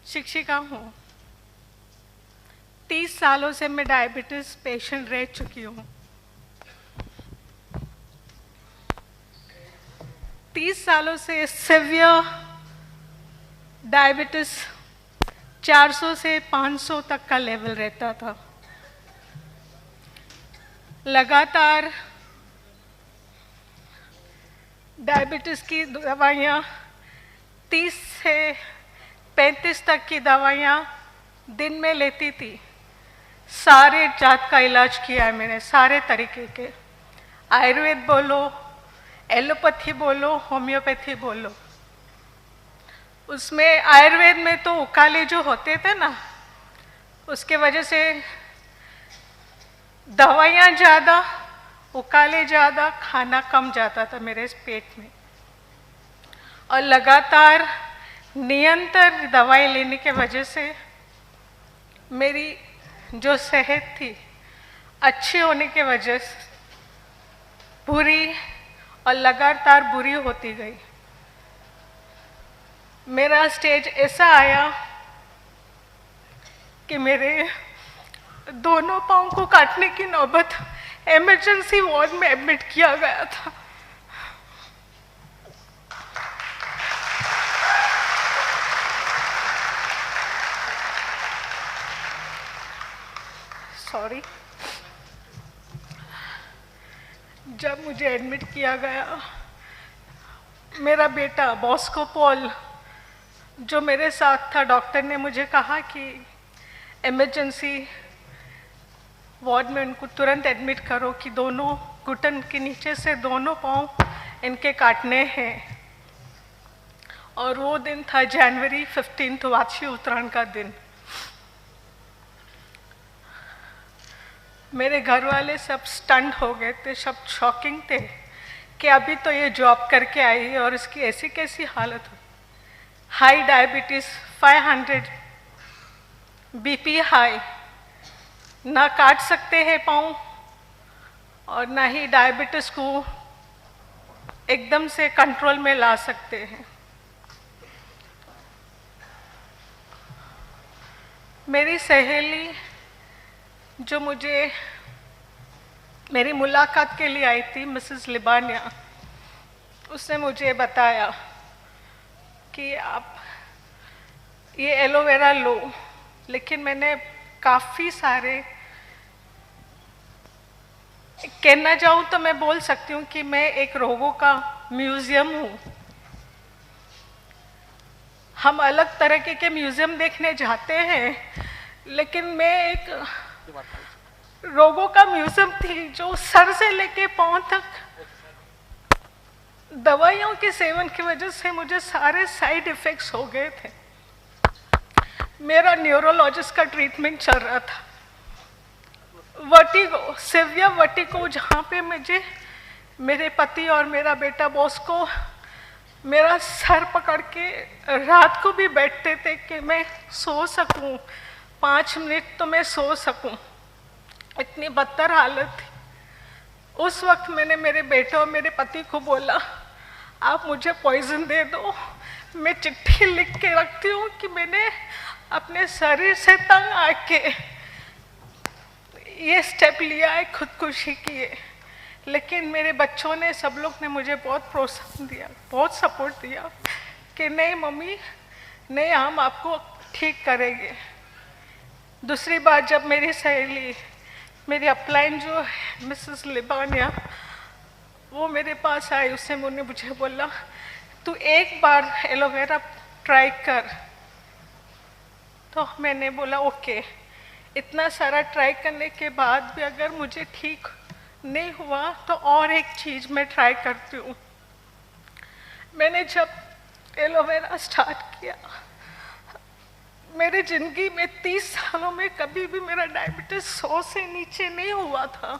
शिक्षिका हूँ। 30 सालों से मैं डायबिटीज़ पेशेंट रह चुकी हूँ। 30 सालों से सिवियर डायबिटीज़ 400 से 500 तक का लेवल रहता था। लगातार डायबिटीज़ की दवाइयाँ 30 से 35 तक की दवाइयाँ दिन में लेती थी। सारे जात का इलाज किया है मैंने, सारे तरीके के, आयुर्वेद बोलो, एलोपैथी बोलो, होम्योपैथी बोलो। उसमें आयुर्वेद में तो उकाले जो होते थे ना, उसके वजह से दवाइयाँ ज़्यादा, उकाले ज़्यादा, खाना कम जाता था मेरे पेट में। और लगातार निरंतर दवाई लेने के वजह से मेरी जो सेहत थी अच्छी होने के वजह से बुरी और लगातार बुरी होती गई। मेरा स्टेज ऐसा आया कि मेरे दोनों पाँव को काटने की नौबत, इमरजेंसी वार्ड में एडमिट किया गया था। सॉरी। जब मुझे एडमिट किया गया, मेरा बेटा बॉस्को पॉल जो मेरे साथ था, डॉक्टर ने मुझे कहा कि इमरजेंसी वार्ड में उनको तुरंत एडमिट करो कि दोनों घुटन के नीचे से दोनों पाँव इनके काटने हैं। और वो दिन था जनवरी 15, वाची उत्तरायण का दिन। मेरे घर वाले सब स्टंट हो गए थे, सब शॉकिंग थे कि अभी तो ये जॉब करके आई है और इसकी ऐसी कैसी हालत हो। हाई डायबिटीज़ 500, बीपी हाई, ना काट सकते हैं पाँव और ना ही डायबिटीज़ को एकदम से कंट्रोल में ला सकते हैं। मेरी सहेली जो मुझे मेरी मुलाकात के लिए आई थी, मिसेस लिबानिया, उसने मुझे बताया कि आप ये एलोवेरा लो। लेकिन मैंने काफ़ी सारे, कहना चाहूँ तो मैं बोल सकती हूँ कि मैं एक रोगों का म्यूज़ियम हूँ। हम अलग तरह के म्यूज़ियम देखने जाते हैं, लेकिन मैं एक रोगों का म्यूज़ियम थी जो सर से लेके पाँव तक दवाइयों के सेवन की वजह से मुझे सारे साइड इफ़ेक्ट्स हो गए थे। मेरा न्यूरोलॉजिस्ट का ट्रीटमेंट चल रहा था। वर्टिगो, सिवियर वर्टिगो, जहाँ पे मुझे मेरे पति और मेरा बेटा बॉस को मेरा सर पकड़ के रात को भी बैठते थे कि मैं सो सकूं, 5 मिनट तो मैं सो सकूं। इतनी बदतर हालत थी। उस वक्त मैंने मेरे बेटे और मेरे पति को बोला, आप मुझे पॉइजन दे दो। मैं चिट्ठी लिख के रखती हूँ कि मैंने अपने शरीर से तंग आके ये स्टेप लिया है, खुदकुशी की है। लेकिन मेरे बच्चों ने, सब लोग ने मुझे बहुत प्रोत्साहन दिया, बहुत सपोर्ट दिया कि नहीं मम्मी, नहीं, हम आपको ठीक करेंगे। दूसरी बात, जब मेरी सहेली, मेरी अपलाइन जो है मिसेस लिबानिया, वो मेरे पास आई, उसने मुझे बोला तू एक बार एलोवेरा ट्राई कर। तो मैंने बोला ओके। इतना सारा ट्राई करने के बाद भी अगर मुझे ठीक नहीं हुआ तो और एक चीज़ मैं ट्राई करती हूँ। मैंने जब एलोवेरा स्टार्ट किया, मेरे ज़िंदगी में 30 सालों में कभी भी मेरा डायबिटीज़ 100 से नीचे नहीं हुआ था।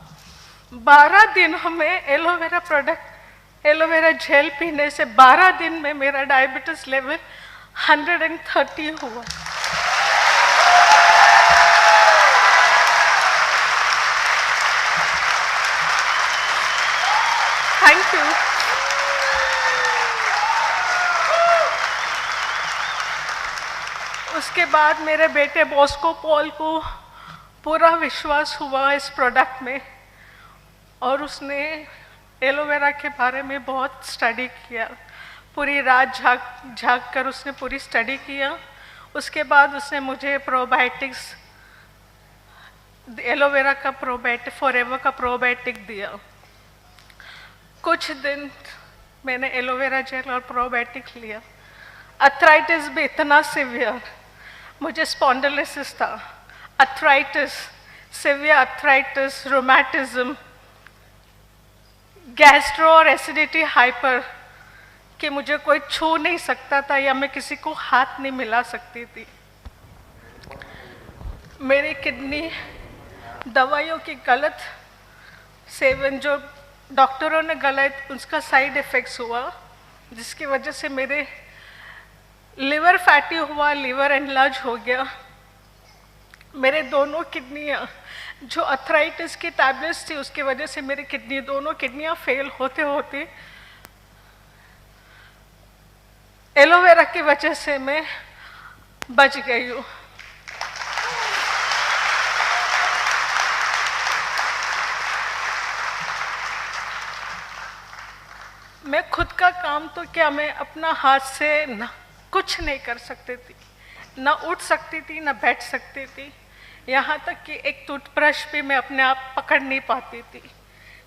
12 दिनों में एलोवेरा प्रोडक्ट, एलोवेरा जेल पीने से 12 दिन में मेरा डायबिटीज़ लेवल 130 हुआ। Thank you. उसके बाद मेरे बेटे बॉस्को पॉल को पूरा विश्वास हुआ इस प्रोडक्ट में और उसने एलोवेरा के बारे में बहुत स्टडी किया। पूरी रात झाग कर उसने पूरी स्टडी किया। उसके बाद उसने मुझे प्रोबायोटिक्स, एलोवेरा का प्रोबायोटिक, फॉरएवर का प्रोबायोटिक दिया। कुछ दिन मैंने एलोवेरा जेल और प्रोबायोटिक लिया। अर्थराइटिस भी इतना सिवियर, मुझे स्पॉन्डिलोसिस था, अर्थराइटिस, सिवियर अर्थराइटिस, रोमैटिज्म, गैस्ट्रो और एसिडिटी हाइपर कि मुझे कोई छू नहीं सकता था या मैं किसी को हाथ नहीं मिला सकती थी। मेरी किडनी दवाइयों की गलत सेवन, जो डॉक्टरों ने गलत, उसका साइड इफ़ेक्ट्स हुआ, जिसकी वजह से मेरे लिवर फैटी हुआ, लिवर एनलार्ज हो गया। मेरे दोनों किडनियाँ, जो अर्थराइटिस की टैबलेट्स थी उसकी वजह से मेरी किडनी, दोनों किडनियाँ फेल होते होते एलोवेरा की वजह से मैं बच गई हूँ। मैं खुद का काम तो क्या, मैं अपना हाथ से ना कुछ नहीं कर सकती थी, ना उठ सकती थी, ना बैठ सकती थी। यहाँ तक कि एक टूथब्रश भी मैं अपने आप पकड़ नहीं पाती थी।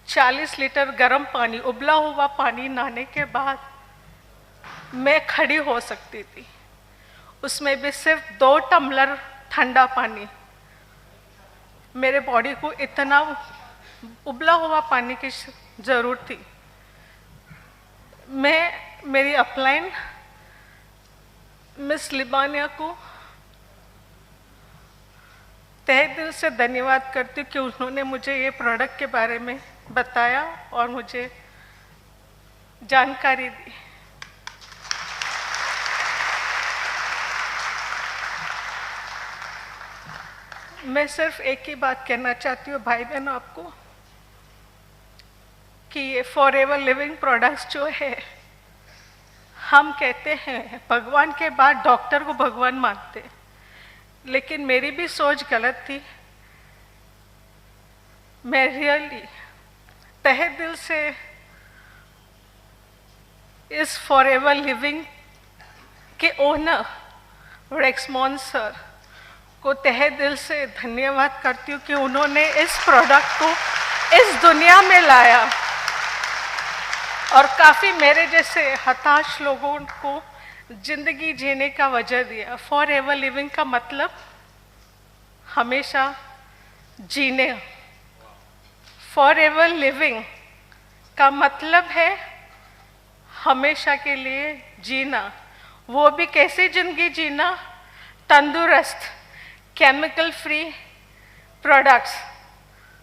40 लीटर गर्म पानी, उबला हुआ पानी नहाने के बाद मैं खड़ी हो सकती थी, उसमें भी सिर्फ 2 टम्बलर ठंडा पानी। मेरे बॉडी को इतना उबला हुआ पानी की ज़रूरत थी। मैं मेरी अपलाइन मिस लिबानिया को तहे दिल से धन्यवाद करती हूँ कि उन्होंने मुझे ये प्रोडक्ट के बारे में बताया और मुझे जानकारी दी। मैं सिर्फ एक ही बात कहना चाहती हूँ भाई बहनों आपको, कि ये फॉरएवर लिविंग प्रोडक्ट्स जो है, हम कहते हैं भगवान के बाद डॉक्टर को भगवान मानते, लेकिन मेरी भी सोच गलत थी। मैं रियली तहे दिल से इस फॉरएवर लिविंग के ओनर रेक्समोन सर को तहे दिल से धन्यवाद करती हूँ कि उन्होंने इस प्रोडक्ट को इस दुनिया में लाया और काफ़ी मेरे जैसे हताश लोगों को जिंदगी जीने का वजह दिया। फॉरएवर लिविंग का मतलब हमेशा जीने, फॉरएवर लिविंग का मतलब है हमेशा के लिए जीना। वो भी कैसी जिंदगी जीना? तंदुरुस्त, केमिकल फ्री प्रोडक्ट्स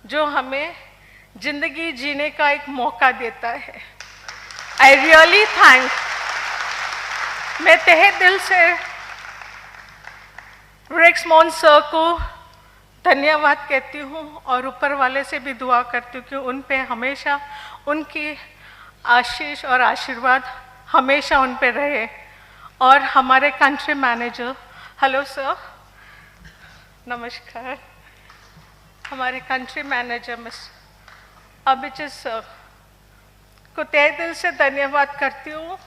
जो हमें जिंदगी जीने का एक मौका देता है। आई रियली थैंक, मैं तहे दिल से रेक्समोन सर को धन्यवाद कहती हूँ और ऊपर वाले से भी दुआ करती हूँ कि उन पे हमेशा उनकी आशीष और आशीर्वाद हमेशा उन पे रहे। और हमारे कंट्री मैनेजर, हेलो सर, नमस्कार, हमारे country manager miss Abhijeet sir को तहे दिल से धन्यवाद करती हूँ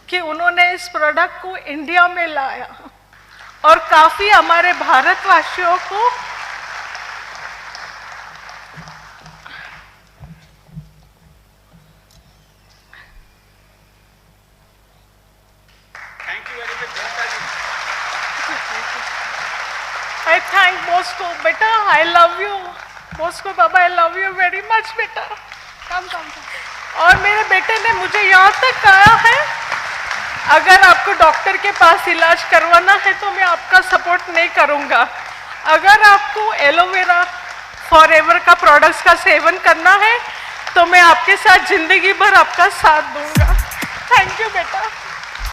कि उन्होंने इस प्रोडक्ट को इंडिया में लाया और काफ़ी हमारे भारतवासियों को I thank Bosco, बेटा, I love you, Bosco Baba, I love you very much बेटा। कम। और मेरे बेटे ने मुझे यहाँ तक कहा है, अगर आपको डॉक्टर के पास इलाज करवाना है तो मैं आपका सपोर्ट नहीं करूँगा, अगर आपको एलोवेरा फॉरएवर का प्रोडक्ट्स का सेवन करना है तो मैं आपके साथ जिंदगी भर आपका साथ दूंगा। थैंक यू बेटा।